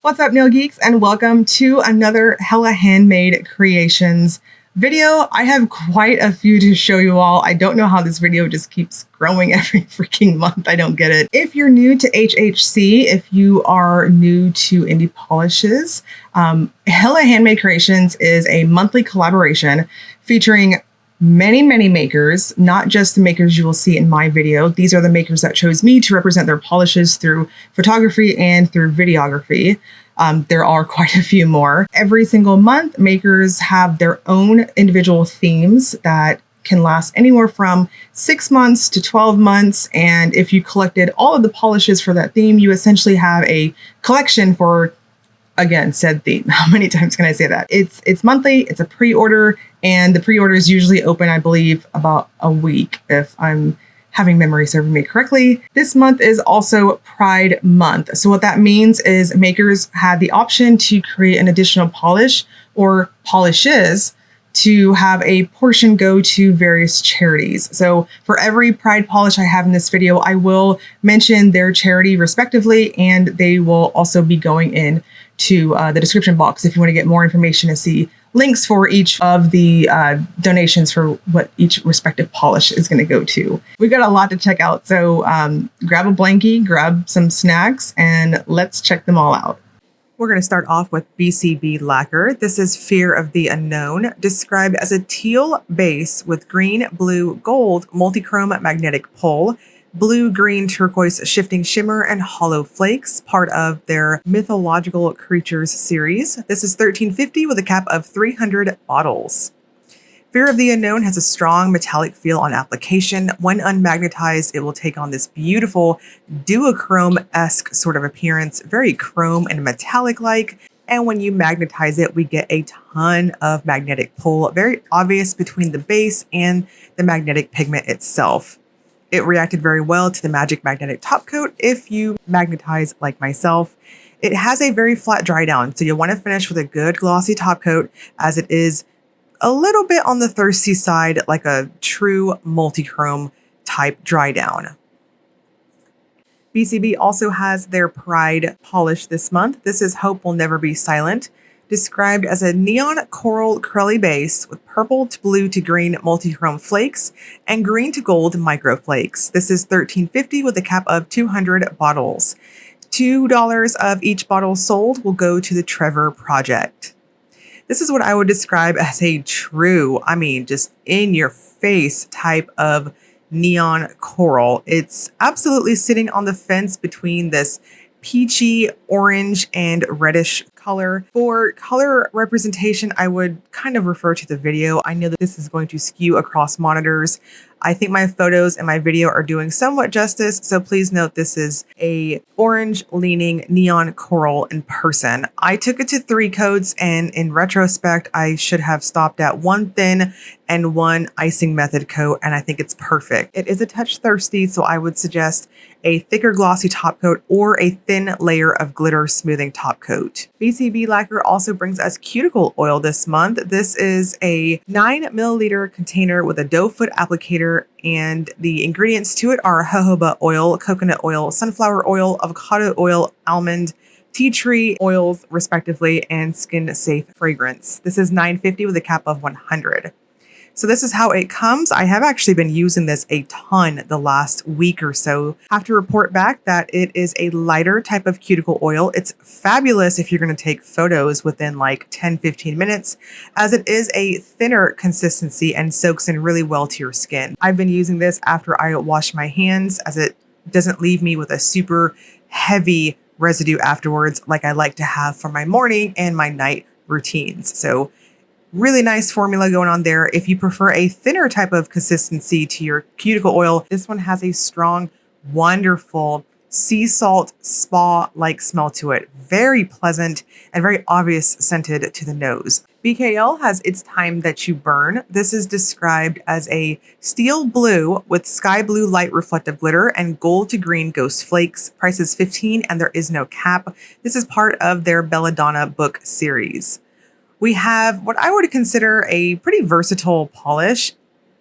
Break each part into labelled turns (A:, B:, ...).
A: What's up, nail geeks, and welcome to another Hella Handmade Creations video. I have quite a few to show you all. I don't know how this video just keeps growing every freaking month. I don't get it. If you're new to HHC, if you are new to indie polishes, Hella Handmade Creations is a monthly collaboration featuring many makers, not just the makers you will see in my video. These are the makers that chose me to represent their polishes through photography and through videography. There are quite a few more. Every single month, makers have their own individual themes that can last anywhere from 6 months to 12 months. And if you collected all of the polishes for that theme, you essentially have a collection for, again, said theme. How many times can I say that? It's monthly, it's a pre-order, and the pre-orders usually open, I believe, about a week, if I'm having memory serving me correctly. This month is also Pride Month. So what that means is makers had the option to create an additional polish or polishes to have a portion go to various charities. So for every Pride polish I have in this video, I will mention their charity respectively, and they will also be going in to the description box if you want to get more information and see links for each of the donations for what each respective polish is going to go to. We've got a lot to check out, so grab a blankie, grab some snacks, and let's check them all out. We're going to start off with BCB Lacquer. This is Fear of the Unknown, described as a teal base with green, blue, gold, multi-chrome magnetic pull, blue, green, turquoise shifting shimmer, and hollow flakes, part of their Mythological Creatures series. This is $13.50 with a cap of 300 bottles. Fear of the Unknown has a strong metallic feel on application. When unmagnetized, it will take on this beautiful duochrome-esque sort of appearance, very chrome and metallic-like. And when you magnetize it, we get a ton of magnetic pull, very obvious between the base and the magnetic pigment itself. It reacted very well to the Magic Magnetic Top Coat if you magnetize like myself. It has a very flat dry down, so you'll want to finish with a good glossy top coat, as it is a little bit on the thirsty side, like a true multi-chrome type dry down. BCB also has their Pride polish this month. This is Hope Will Never Be Silent, described as a neon coral curly base with purple to blue to green multi-chrome flakes and green to gold micro flakes. This is $13.50 with a cap of 200 bottles. $2 of each bottle sold will go to the Trevor Project. This is what I would describe as a true, just in your face type of neon coral. It's absolutely sitting on the fence between this peachy, orange, and reddish color. For color representation, I would kind of refer to the video. I know that this is going to skew across monitors. I think my photos and my video are doing somewhat justice, so please note this is a orange leaning neon coral in person. I took it to 3 coats, and in retrospect, I should have stopped at 1 thin and 1 icing method coat, and I think it's perfect. It is a touch thirsty, so I would suggest a thicker glossy top coat or a thin layer of glitter smoothing top coat. BCB Lacquer also brings us cuticle oil this month. This is a 9 milliliter container with a doe foot applicator, and the ingredients to it are jojoba oil, coconut oil, sunflower oil, avocado oil, almond, tea tree oils respectively, and skin safe fragrance. This is $9.50 with a cap of 100. So this is how it comes. I have actually been using this a ton the last week or so. Have to report back that it is a lighter type of cuticle oil. It's fabulous if you're going to take photos within like 10-15 minutes, as it is a thinner consistency and soaks in really well to your skin. I've been using this after I wash my hands, as it doesn't leave me with a super heavy residue afterwards like I like to have for my morning and my night routines. So really nice formula going on there. If you prefer a thinner type of consistency to your cuticle oil, this one has a strong, wonderful sea salt spa-like smell to it. Very pleasant and very obvious scented to the nose. BKL has It's Time That You Burn. This is described as a steel blue with sky blue light reflective glitter and gold to green ghost flakes. Price is $15 and there is no cap. This is part of their Belladonna book series. We have what I would consider a pretty versatile polish.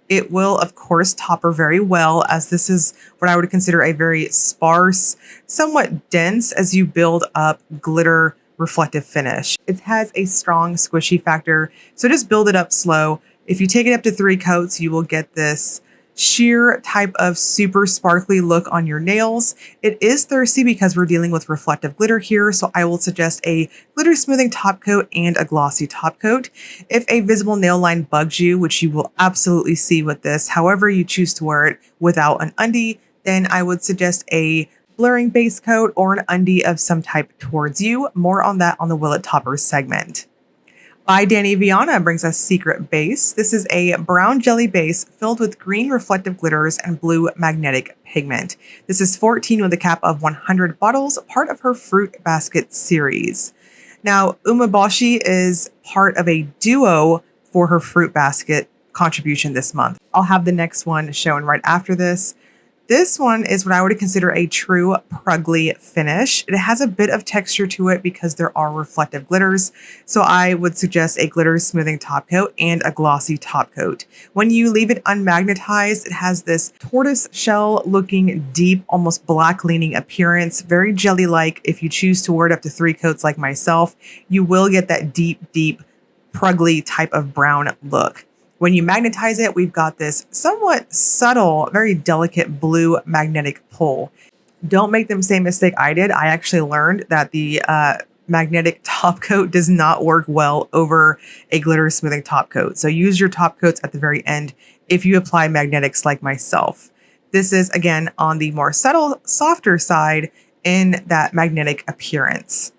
A: It will, of course, topper very well, as this is what I would consider a very sparse, somewhat dense as you build up glitter reflective finish. It has a strong squishy factor, so just build it up slow. If you take it up to 3 coats, you will get this sheer type of super sparkly look on your nails. It is thirsty because we're dealing with reflective glitter here, so I will suggest a glitter smoothing top coat and a glossy top coat. If a visible nail line bugs you, which you will absolutely see with this, however you choose to wear it without an undie, then I would suggest a blurring base coat or an undie of some type towards you. More on that on the Will It Toppers segment. By Dany Vianna brings us Secret Base. This is a brown jelly base filled with green reflective glitters and blue magnetic pigment. This is 14 with a cap of 100 bottles, part of her Fruit Basket series. Now, Umeboshi is part of a duo for her Fruit Basket contribution this month. I'll have the next one shown right after this. This one is what I would consider a true pruggly finish. It has a bit of texture to it because there are reflective glitters. So I would suggest a glitter smoothing top coat and a glossy top coat. When you leave it unmagnetized, it has this tortoise shell looking deep, almost black leaning appearance, very jelly-like. If you choose to wear it up to 3 coats like myself, you will get that deep, pruggly type of brown look. When you magnetize it, we've got this somewhat subtle, very delicate blue magnetic pull. Don't make the same mistake I did. I actually learned that the magnetic top coat does not work well over a glitter smoothing top coat. So use your top coats at the very end if you apply magnetics like myself. This is, again, on the more subtle, softer side in that magnetic appearance.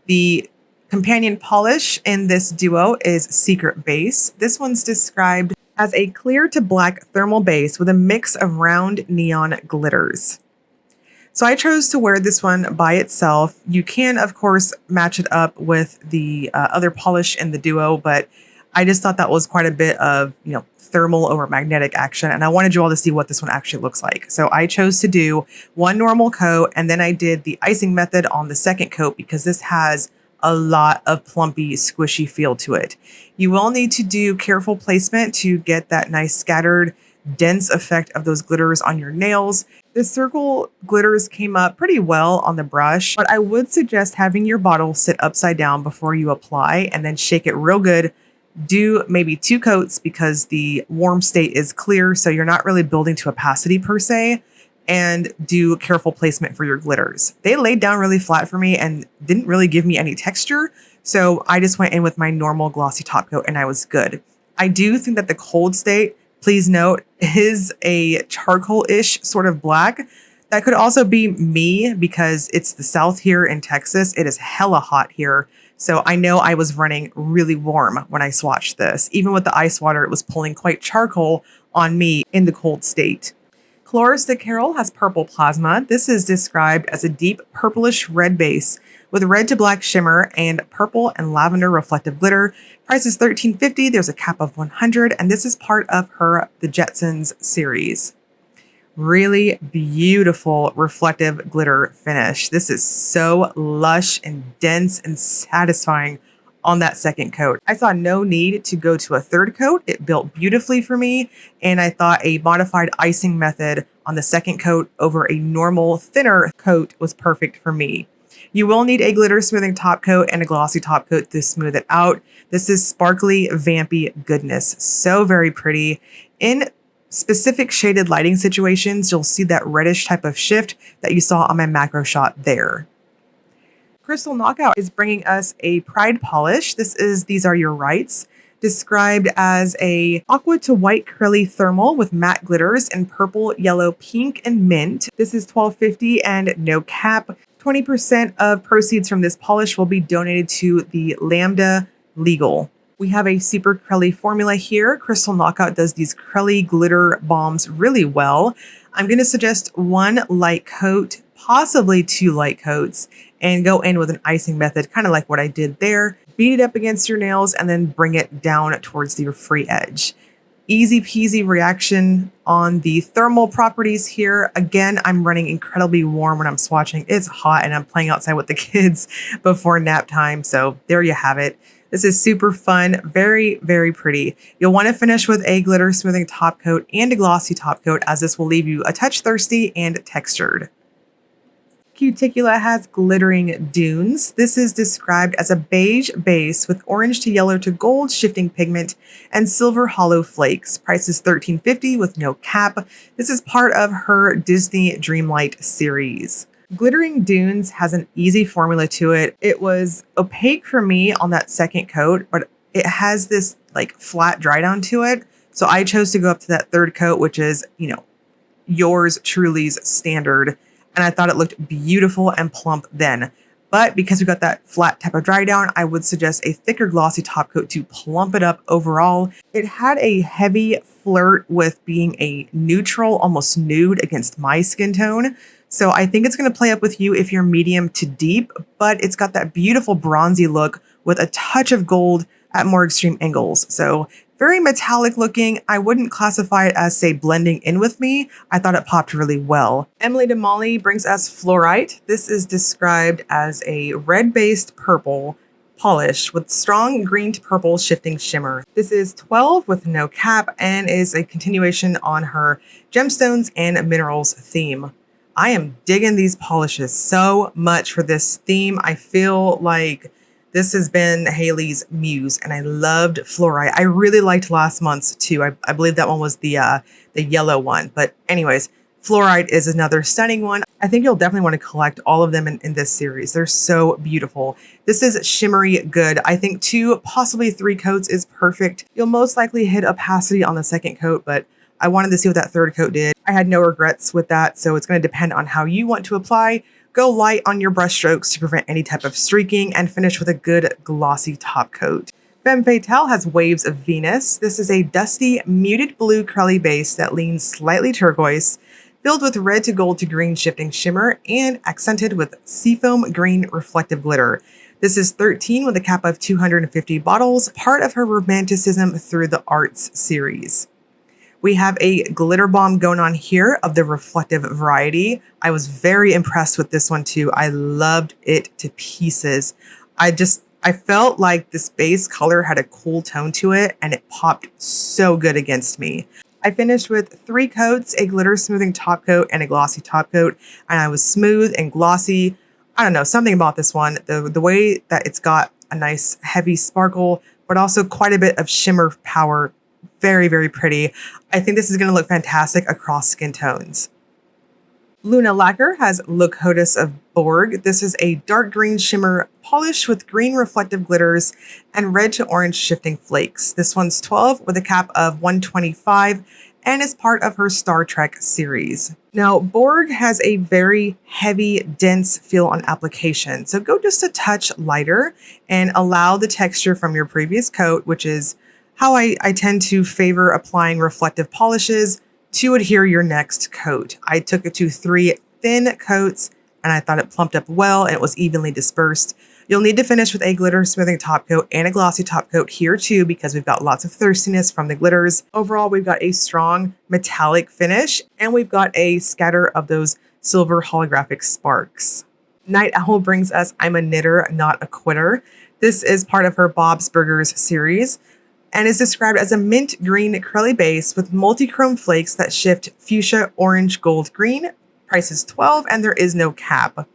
A: The companion polish in this duo is Secret Base. This one's described as a clear to black thermal base with a mix of round neon glitters. So I chose to wear this one by itself. You can, of course, match it up with the other polish in the duo, but I just thought that was quite a bit of, thermal over magnetic action, and I wanted you all to see what this one actually looks like. So I chose to do one normal coat, and then I did the icing method on the second coat because this has a lot of plumpy, squishy feel to it. You will need to do careful placement to get that nice scattered, dense effect of those glitters on your nails. The circle glitters came up pretty well on the brush, but I would suggest having your bottle sit upside down before you apply and then shake it real good. Do maybe 2 coats because the warm state is clear, so you're not really building to opacity per se. And do careful placement for your glitters. They laid down really flat for me and didn't really give me any texture. So I just went in with my normal glossy top coat and I was good. I do think that the cold state, please note, is a charcoal-ish sort of black. That could also be me because it's the South here in Texas. It is hella hot here. So I know I was running really warm when I swatched this. Even with the ice water, it was pulling quite charcoal on me in the cold state. Cloris Carol has purple plasma. This is described as a deep purplish red base with red to black shimmer and purple and lavender reflective glitter. Price is $13.50. There's a cap of 100, and this is part of her The Jetsons series. Really beautiful reflective glitter finish. This is so lush and dense and satisfying on that second coat. I saw no need to go to a 3rd coat. It built beautifully for me, and I thought a modified icing method on the second coat over a normal thinner coat was perfect for me. You will need a glitter smoothing top coat and a glossy top coat to smooth it out. This is sparkly, vampy goodness. So very pretty. In specific shaded lighting situations, you'll see that reddish type of shift that you saw on my macro shot there. Crystal Knockout is bringing us a Pride polish. These are your rights, described as a aqua to white curly thermal with matte glitters in purple, yellow, pink, and mint. This is $12.50 and no cap. 20% of proceeds from this polish will be donated to the Lambda Legal. We have a super curly formula here. Crystal Knockout does these curly glitter bombs really well. I'm going to suggest 1 light coat, possibly 2 light coats, and go in with an icing method, kind of like what I did there. Beat it up against your nails and then bring it down towards your free edge. Easy peasy reaction on the thermal properties here. Again, I'm running incredibly warm when I'm swatching. It's hot and I'm playing outside with the kids before nap time. So there you have it. This is super fun, very, very pretty. You'll want to finish with a glitter smoothing top coat and a glossy top coat, as this will leave you a touch thirsty and textured. Cuticula has glittering dunes. This is described as a beige base with orange to yellow to gold shifting pigment and silver hollow flakes. Price is $13.50 with no cap. This is part of her Disney Dreamlight series. Glittering Dunes has an easy formula to it. It was opaque for me on that second coat, but it has this like flat dry down to it. So I chose to go up to that third coat, which is, yours truly's standard. And I thought it looked beautiful and plump then. But because we got that flat type of dry down, I would suggest a thicker glossy top coat to plump it up overall. It had a heavy flirt with being a neutral, almost nude against my skin tone. So I think it's going to play up with you if you're medium to deep, but it's got that beautiful bronzy look with a touch of gold at more extreme angles. So very metallic looking. I wouldn't classify it as, say, blending in with me. I thought it popped really well. Emily de Molly brings us Fluorite. This is described as a red-based purple polish with strong green to purple shifting shimmer. This is 12 with no cap and is a continuation on her gemstones and minerals theme. I am digging these polishes so much for this theme. I feel like this has been Haley's muse, and I loved Fluorite. I really liked last month's too. I believe that one was the yellow one. But anyways, Fluorite is another stunning one. I think you'll definitely want to collect all of them in this series. They're so beautiful. This is shimmery good. I think 2, possibly 3 coats is perfect. You'll most likely hit opacity on the second coat, but I wanted to see what that third coat did. I had no regrets with that, so it's going to depend on how you want to apply. Go light on your brush strokes to prevent any type of streaking and finish with a good glossy top coat. Femme Fatale has Waves of Venus. This is a dusty, muted blue curly base that leans slightly turquoise, filled with red to gold to green shifting shimmer and accented with seafoam green reflective glitter. This is 13 with a cap of 250 bottles, part of her Romanticism Through the Arts series. We have a glitter bomb going on here of the reflective variety. I was very impressed with this one too. I loved it to pieces. I felt like this base color had a cool tone to it and it popped so good against me. I finished with 3 coats, a glitter smoothing top coat and a glossy top coat, and I was smooth and glossy. I don't know, something about this one, the way that it's got a nice heavy sparkle, but also quite a bit of shimmer power. Very, very pretty. I think this is going to look fantastic across skin tones. Luna Lacquer has Locotus of Borg. This is a dark green shimmer polish with green reflective glitters and red to orange shifting flakes. This one's 12 with a cap of 125 and is part of her Star Trek series. Now, Borg has a very heavy, dense feel on application. So go just a touch lighter and allow the texture from your previous coat, which is how I tend to favor applying reflective polishes, to adhere your next coat. I took it to 3 thin coats and I thought it plumped up well and it was evenly dispersed. You'll need to finish with a glitter smoothing top coat and a glossy top coat here too, because we've got lots of thirstiness from the glitters. Overall, we've got a strong metallic finish and we've got a scatter of those silver holographic sparks. Night Owl brings us I'm a Knitter, Not a Quitter. This is part of her Bob's Burgers series and is described as a mint green curly base with multi-chrome flakes that shift fuchsia, orange, gold, green. Price is $12 and there is no cap.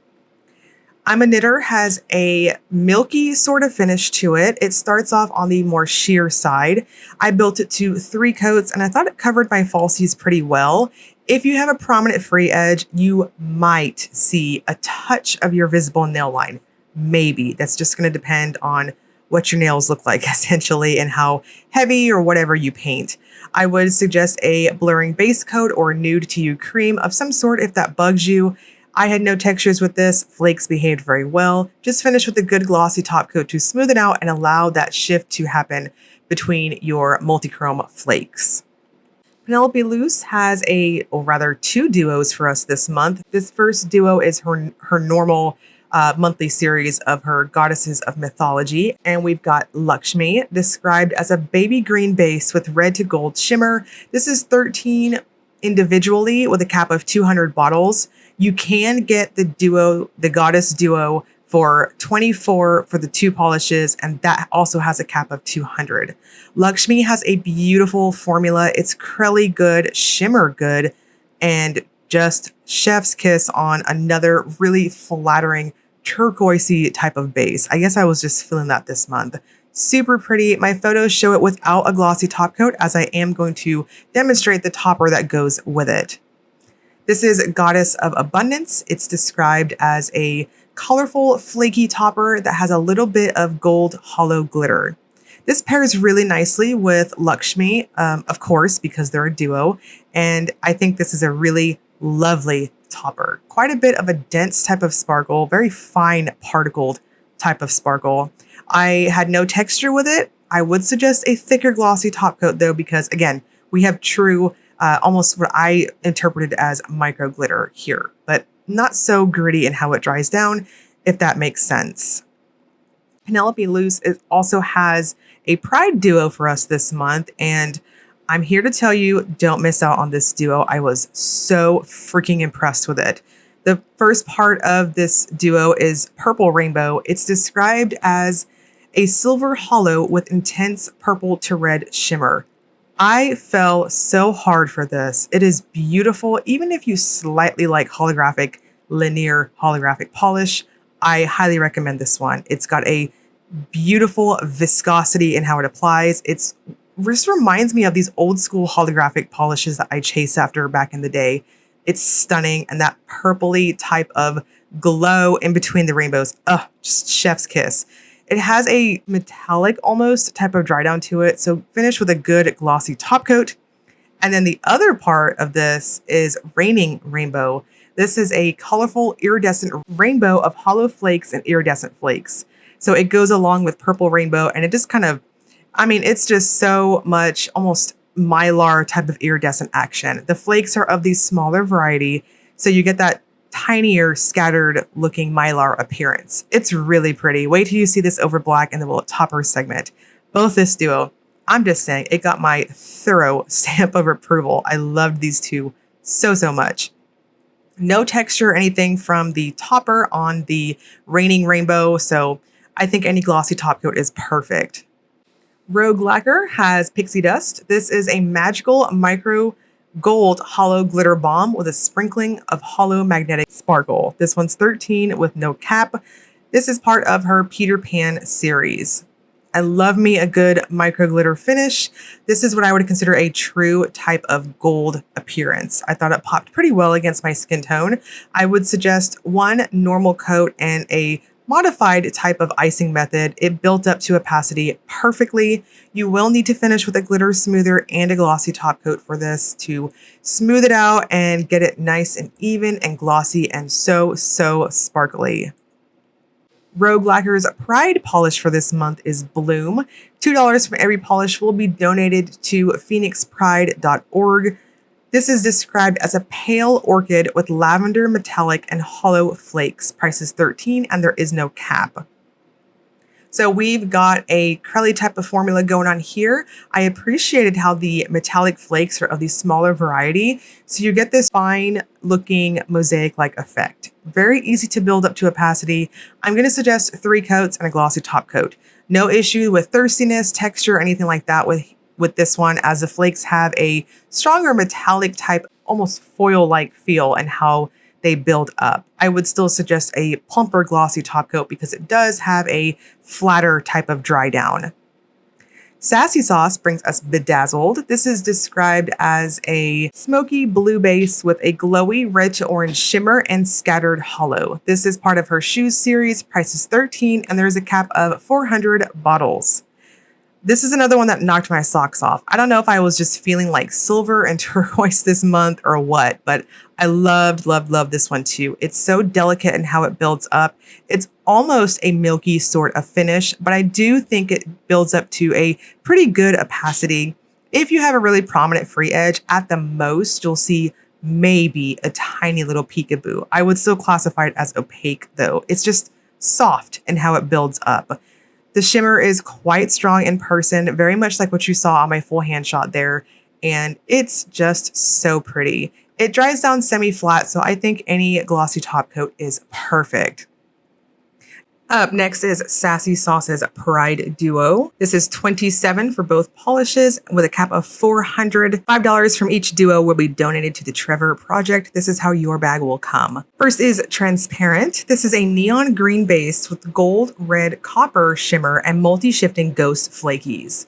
A: I'm a Knitter has a milky sort of finish to it. It starts off on the more sheer side. I built it to 3 coats and I thought it covered my falsies pretty well. If you have a prominent free edge, you might see a touch of your visible nail line. Maybe. That's just going to depend on what your nails look like essentially and how heavy or whatever you paint. I would suggest a blurring base coat or nude to you cream of some sort if that bugs you. I had no textures with this. Flakes behaved very well. Just finish with a good glossy top coat to smooth it out and allow that shift to happen between your multi-chrome flakes. Penelope Luz has two duos for us this month. This first duo is her normal monthly series of her goddesses of mythology. And we've got Lakshmi, described as a baby green base with red to gold shimmer. This is 13 individually with a cap of 200 bottles. You can get the goddess duo for $24 for the 2 polishes, and that also has a cap of 200. Lakshmi has a beautiful formula. It's curly good, shimmer good, and just chef's kiss on another really flattering turquoisey type of base. I guess I was just feeling that this month. Super pretty. My photos show it without a glossy top coat, as I am going to demonstrate the topper that goes with it. This is Goddess of Abundance. It's described as a colorful, flaky topper that has a little bit of gold hollow glitter. This pairs really nicely with Lakshmi, of course, because they're a duo. And I think this is a really lovely topper. Quite a bit of a dense type of sparkle, very fine particled type of sparkle. I had no texture with it. I would suggest a thicker glossy top coat though, because again, we have true, almost what I interpreted as micro glitter here, but not so gritty in how it dries down, if that makes sense. Penelope Luz also has a Pride duo for us this month, and I'm here to tell you, don't miss out on this duo. I was so freaking impressed with it. The first part of this duo is Purple Rainbow. It's described as a silver hollow with intense purple to red shimmer. I fell so hard for this. It is beautiful. Even if you slightly like linear holographic polish, I highly recommend this one. It's got a beautiful viscosity in how it applies. It just reminds me of these old school holographic polishes that I chased after back in the day. It's stunning, and that purpley type of glow in between the rainbows. Just chef's kiss. It has a metallic almost type of dry down to it, so finish with a good glossy top coat. And then the other part of this is Raining Rainbow. This is a colorful iridescent rainbow of hollow flakes and iridescent flakes. So it goes along with Purple Rainbow, and it just kind of, it's just so much almost mylar type of iridescent action. The flakes are of the smaller variety, so you get that tinier scattered looking mylar appearance. It's really pretty. Wait till you see this over black in the little topper segment. Both this duo, I'm just saying, it got my thorough stamp of approval. I loved these two so much. No texture or anything from the topper on the Raining Rainbow, so I think any glossy top coat is perfect. Rogue Lacquer has Pixie Dust. This is a magical micro gold hollow glitter bomb with a sprinkling of hollow magnetic sparkle. This one's 13 with no cap. This is part of her Peter Pan series. I love me a good micro glitter finish. This is what I would consider a true type of gold appearance. I thought it popped pretty well against my skin tone. I would suggest one normal coat and a modified type of icing method. It built up to opacity perfectly. You will need to finish with a glitter smoother and a glossy top coat for this to smooth it out and get it nice and even and glossy and so sparkly. Rogue Lacquer's Pride polish for this month is Bloom. $2 from every polish will be donated to phoenixpride.org. This is described as a pale orchid with lavender, metallic, and hollow flakes. Price is $13, and there is no cap. So we've got a curly type of formula going on here. I appreciated how the metallic flakes are of the smaller variety. So you get this fine looking mosaic-like effect. Very easy to build up to opacity. I'm going to suggest 3 coats and a glossy top coat. No issue with thirstiness, texture, or anything like that with this one, as the flakes have a stronger metallic type, almost foil-like feel and how they build up. I would still suggest a plumper glossy top coat because it does have a flatter type of dry down. Sassy Sauce brings us Bedazzled. This is described as a smoky blue base with a glowy red to orange shimmer and scattered hollow. This is part of her shoes series. Price is $13, and there's a cap of 400 bottles. This is another one that knocked my socks off. I don't know if I was just feeling like silver and turquoise this month or what, but I loved this one too. It's so delicate in how it builds up. It's almost a milky sort of finish, but I do think it builds up to a pretty good opacity. If you have a really prominent free edge, at the most, you'll see maybe a tiny little peekaboo. I would still classify it as opaque though. It's just soft in how it builds up. The shimmer is quite strong in person, very much like what you saw on my full hand shot there, and it's just so pretty. It dries down semi-flat, so I think any glossy top coat is perfect. Up next is Sassy Sauce's Pride Duo. This is $27 for both polishes with a cap of $400. $5 from each duo will be donated to the Trevor Project. This is how your bag will come. First is Transparent. This is a neon green base with gold, red, copper shimmer and multi-shifting ghost flakies.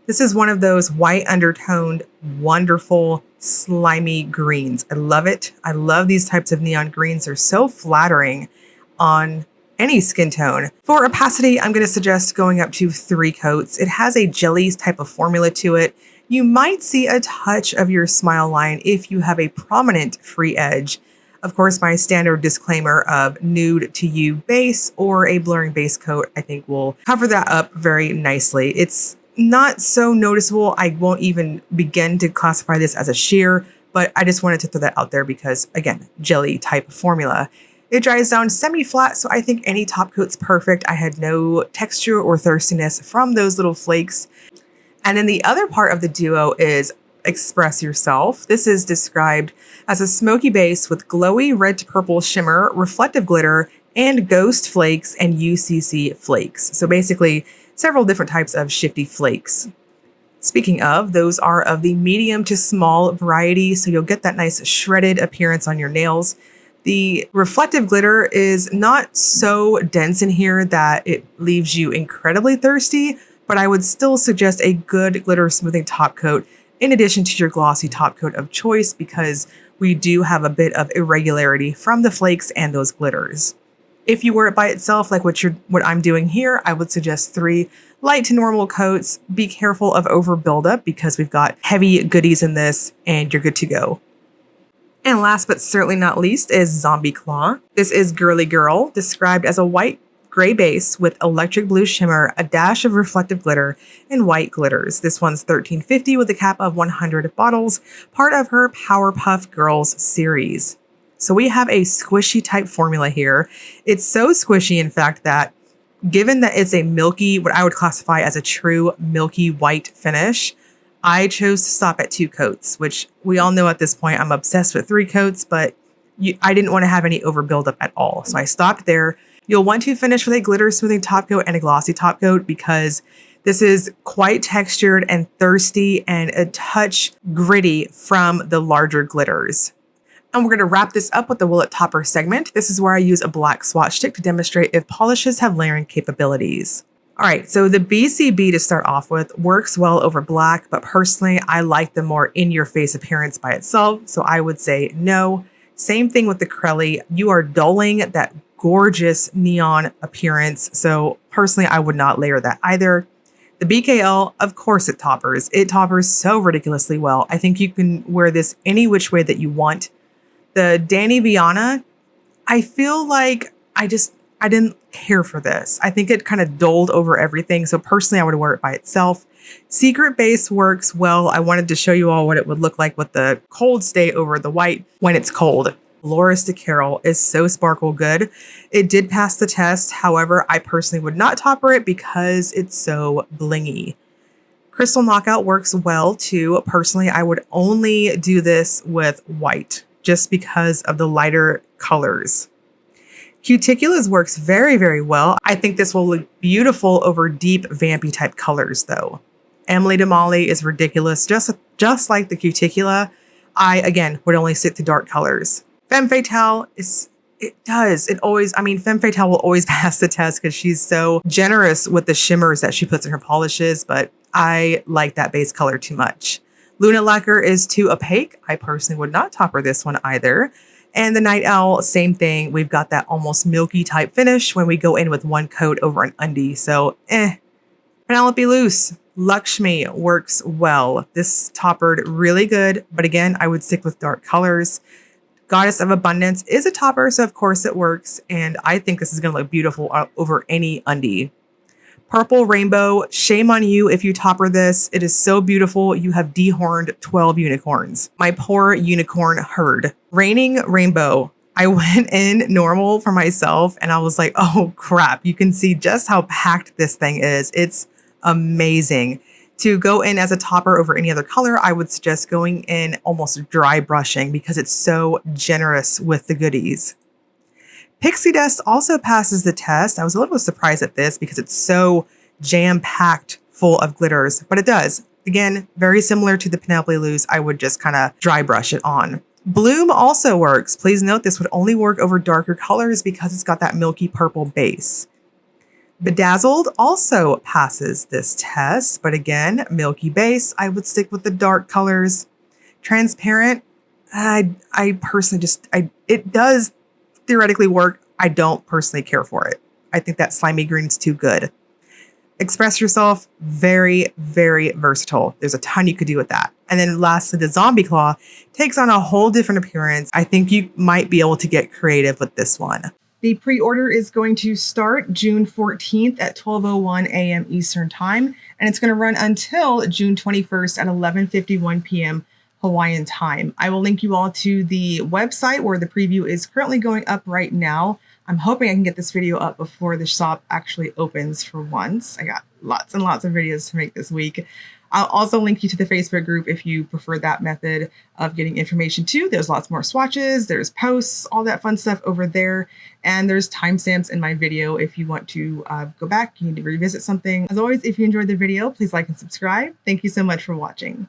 A: This is one of those white undertoned, wonderful, slimy greens. I love it. I love these types of neon greens. They're so flattering on any skin tone. For opacity, I'm going to suggest going up to 3 coats. It has a jelly type of formula to it. You might see a touch of your smile line if you have a prominent free edge. Of course, my standard disclaimer of nude to you base or a blurring base coat, I think will cover that up very nicely. It's not so noticeable. I won't even begin to classify this as a sheer, but I just wanted to throw that out there because, again, jelly type formula. It dries down semi-flat, so I think any top coat's perfect. I had no texture or thirstiness from those little flakes. And then the other part of the duo is Express Yourself. This is described as a smoky base with glowy red to purple shimmer, reflective glitter, and ghost flakes and UCC flakes. So basically, several different types of shifty flakes. Speaking of, those are of the medium to small variety, so you'll get that nice shredded appearance on your nails. The reflective glitter is not so dense in here that it leaves you incredibly thirsty, but I would still suggest a good glitter smoothing top coat in addition to your glossy top coat of choice because we do have a bit of irregularity from the flakes and those glitters. If you wear it by itself, like what I'm doing here, I would suggest 3 light to normal coats. Be careful of over buildup because we've got heavy goodies in this and you're good to go. And last but certainly not least is Zombie Claw. This is Girly Girl, described as a white gray base with electric blue shimmer, a dash of reflective glitter, and white glitters. This one's $13.50 with a cap of 100 bottles, part of her Powerpuff Girls series. So we have a squishy type formula here. It's so squishy, in fact, that given that it's a milky, what I would classify as a true milky white finish, I chose to stop at 2 coats, which we all know at this point I'm obsessed with 3 coats, but I didn't want to have any over buildup at all. So I stopped there. You'll want to finish with a glitter smoothing top coat and a glossy top coat because this is quite textured and thirsty and a touch gritty from the larger glitters. And we're going to wrap this up with the Will It Topper segment. This is where I use a black swatch stick to demonstrate if polishes have layering capabilities. All right, so the BCB to start off with works well over black, but personally, I like the more in-your-face appearance by itself, so I would say no. Same thing with the Girly. You are dulling that gorgeous neon appearance, so personally, I would not layer that either. The BKL, of course it toppers. It toppers so ridiculously well. I think you can wear this any which way that you want. The Dany Vianna, I feel like I didn't care for this. I think it kind of dulled over everything. So personally, I would wear it by itself. Secret Base works well. I wanted to show you all what it would look like with the cold stay over the white when it's cold. Loris de Carol is so sparkle good. It did pass the test. However, I personally would not topper it because it's so blingy. Crystal Knockout works well too. Personally, I would only do this with white just because of the lighter colors. Cuticula's works very, very well. I think this will look beautiful over deep vampy type colors though. Emily de Molly is ridiculous, just like the Cuticula. I, again, would only stick to dark colors. Femme Fatale Femme Fatale will always pass the test because she's so generous with the shimmers that she puts in her polishes, but I like that base color too much. Luna Lacquer is too opaque. I personally would not topper this one either. And the Night Owl, same thing. We've got that almost milky type finish when we go in with 1 coat over an undie. So, Penelope Luz, Lakshmi works well. This toppered really good, but again, I would stick with dark colors. Goddess of Abundance is a topper, so of course it works. And I think this is going to look beautiful over any undie. Purple Rainbow, shame on you if you topper this. It is so beautiful. You have dehorned 12 unicorns. My poor unicorn herd. Raining Rainbow. I went in normal for myself and I was like, oh crap. You can see just how packed this thing is. It's amazing. To go in as a topper over any other color, I would suggest going in almost dry brushing because it's so generous with the goodies. Pixie dust also passes the test. I was a little surprised at this because it's so jam-packed full of glitters, but it does. Again, very similar to the Penelope Luz, I would just kind of dry brush it on. Bloom also works. Please note this would only work over darker colors because it's got that milky purple base. Bedazzled also passes this test, but again, milky base, I would stick with the dark colors. Transparent, I personally it does theoretically work. I don't personally care for it. I think that slimy green is too good. Express Yourself, very, very versatile. There's a ton you could do with that. And then lastly, the Zombie Claw takes on a whole different appearance. I think you might be able to get creative with this one. The pre-order is going to start June 14th at 12:01 a.m. Eastern Time, and it's going to run until June 21st at 11:51 p.m. Hawaiian time. I will link you all to the website where the preview is currently going up right now. I'm hoping I can get this video up before the shop actually opens for once. I got lots and lots of videos to make this week. I'll also link you to the Facebook group if you prefer that method of getting information too. There's lots more swatches, there's posts, all that fun stuff over there. And there's timestamps in my video if you want to go back, you need to revisit something. As always, if you enjoyed the video, please like and subscribe. Thank you so much for watching.